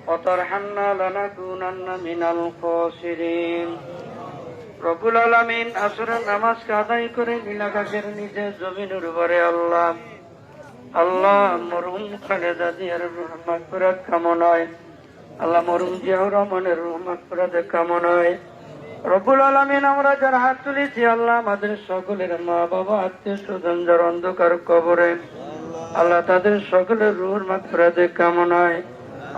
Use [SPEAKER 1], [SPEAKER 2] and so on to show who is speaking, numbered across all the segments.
[SPEAKER 1] وترحمنا لنكونن من الخاسرين রব্বুল আলামিন আসরের নামাজ আদায় করে নীলাকাশের নিচে জমিনের উপরে আল্লাহ মরহুম খালেদা জিয়ার মাগফিরাত কামনায়, আল্লাহ মরহুম জিয়াউর রহমানের মাগফিরাত কামনায় রব্বুল আলামিন আমরা যারা হাত তুলেছি আল্লাহ আমাদের সকলের মা বাবা আত্মীয় স্বজন যারা অন্ধকার কবরে আল্লাহ তাদের সকলের রূহের মাগফিরাত কামনায়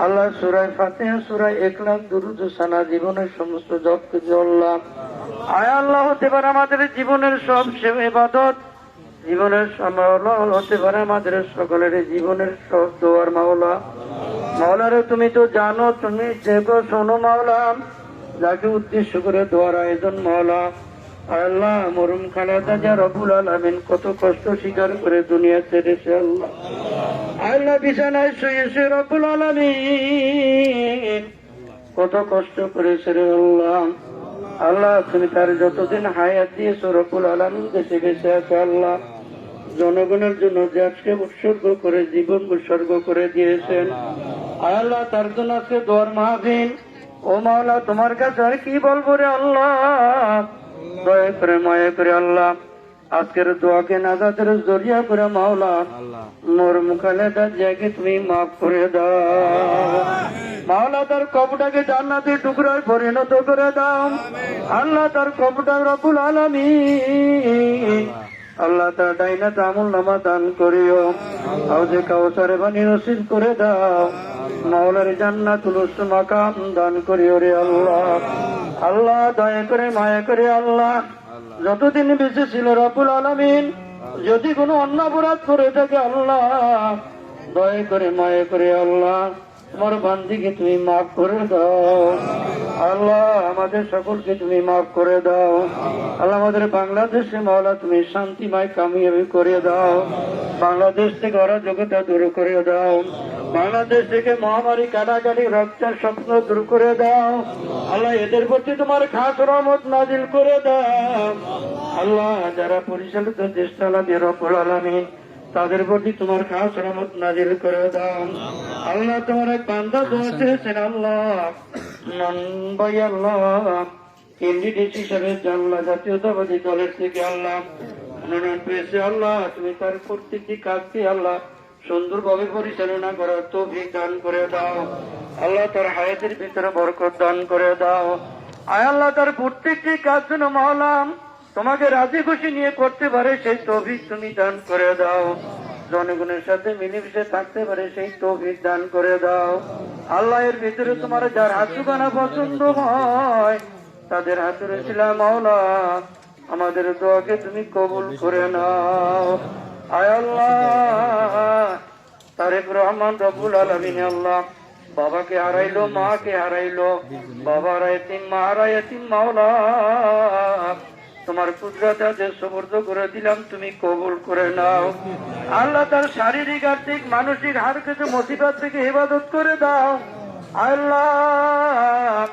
[SPEAKER 1] আল্লাহ সূরা ফাতিহা সূরা ইখলাস দুরূদ সানা জীবনের সমস্ত জপ কিছু আল্লাহ আয় আল্লাহ হতে পারে আমাদের জীবনের সব ইবাদত, জীবনের মাওলা হতে পারে আমাদের সকলের জীবনের সব দোয়ার মাওলা। মাওলারে তুমি তো জানো, তুমি দেখো শোনো মাওলা, যাকে উদ্দেশ্য করে দোয়ার আয়োজন মাওলা। আল্লাহ মরহুম খালেদা জিয়া রব্বুল আলামিন কত কষ্ট স্বীকার করে দুনিয়া ছেড়েছে আল্লাহ। আল্লাহ বিছানায় শুয়ে শুয়ে রব্বুল আলামিন কত কষ্ট করেছে রে আল্লাহ। আল্লাহ তুমি তার যতদিন হায়াত দিয়েছো রব্বুল আলামিন দেশে বেঁচে আছে আল্লাহ, জনগণের জন্য যে আজকে উৎসর্গ করে জীবন উৎসর্গ করে দিয়েছেন আল্লাহ, তার জন্য আজকে দোয়ার মাহফিল। ও মাওলা তোমার কাছে আর কি বলবো রে আল্লাহ, দয়া করে মায়া করে আল্লাহ আজকের দোয়াকে নাজাতের জরিয়া করে মাওলা মরহুম খালেদা জিয়াকে তুমি মাফ করে দাও মাওলা, তার কবরটাকে জান্নাতের টুকরায় পরিণত করে দাও আল্লাহ, তার কবরটা রব্বুল আলামিন আল্লাহ তার ডাইনাত আমলনামা দান করিও, হাউজে কাউসারে পানি নসিব করে দাও মাওলার জান্নাতুল মাকাম দান করিও রে আল্লাহ। আল্লাহ দয়া করে মায়া করে আল্লাহ যতদিন বেঁচে ছিল রব্বুল আলামিন যদি কোনো অন্যায় করে থাকে আল্লাহ দয়া করে মায়া করে আল্লাহ তোমার বান্দিকে তুমি মাফ করে দাও আল্লাহ, আমাদের সকলকে তুমি মাফ করে দাও আল্লাহ। আমাদের বাংলাদেশে মাওলা তুমি শান্তিময় কামিয়াবি করে দাও, বাংলাদেশ থেকে অরাজকতা দূর করে দাও, বাংলাদেশ থেকে মহামারী কাটাকাটি রক্তের স্বপ্ন দূর করে দাও আল্লাহ, এদের প্রতি তোমার খাস রহমত নাজিল করে দাও আল্লাহ। যারা পরিচালিত দেশ চালাবে রব্বুল আলামিন তাদের প্রতি তোমার খাস রহমত নাজিল করে দাও আল্লাহ। তোমার এক বান্দা দোয়া চেয়েছেন আল্লাহ, ভাই আল্লাহ ক্যান্ডিডেট হিসাবে আল্লাহ জাতীয়তাবাদী দলের থেকে আল্লাহ মনোনয়ন পেয়েছে আল্লাহ, তুমি তার প্রত্যেকটি কাজকে আল্লাহ সুন্দরভাবে পরিচালনা করার তৌফিক দান করে দাও আল্লাহ, তার হায়াতের ভিতরে বরকত দান করে দাও আয় আল্লাহ, তার প্রত্যেকটি কাজ যেন মাওলা তোমাকে রাজি খুশি নিয়ে করতে পারে সেই তৌফিক তুমি দান করে দাও, জনগণের সাথে মিলেমিশে থাকতে পারে সেই তৌফিক দান করে দাও আল্লাহ। এর ভিতরে তোমার যার হাতুখানা পছন্দ হয় তাদের হাতুরে ছিলাম মাওলা, আমাদের দোয়াকে তুমি কবুল করে নাও আয় আল্লাহ। তারেক রহমান রব্বুল আলামিন আল্লাহ বাবাকে হারাইলো, মাকে হারাইলো, বাবা হারাইতিম মা হারাইতিম মাওলা, তোমার কুদরত আজ সুপর্দ করে দিলাম, তুমি কবুল করে নাও আল্লাহ। তার শারীরিক আর্থিক মানসিক হার কিছু মুসিবত থেকে হেফাজত করে দাও আল্লাহ।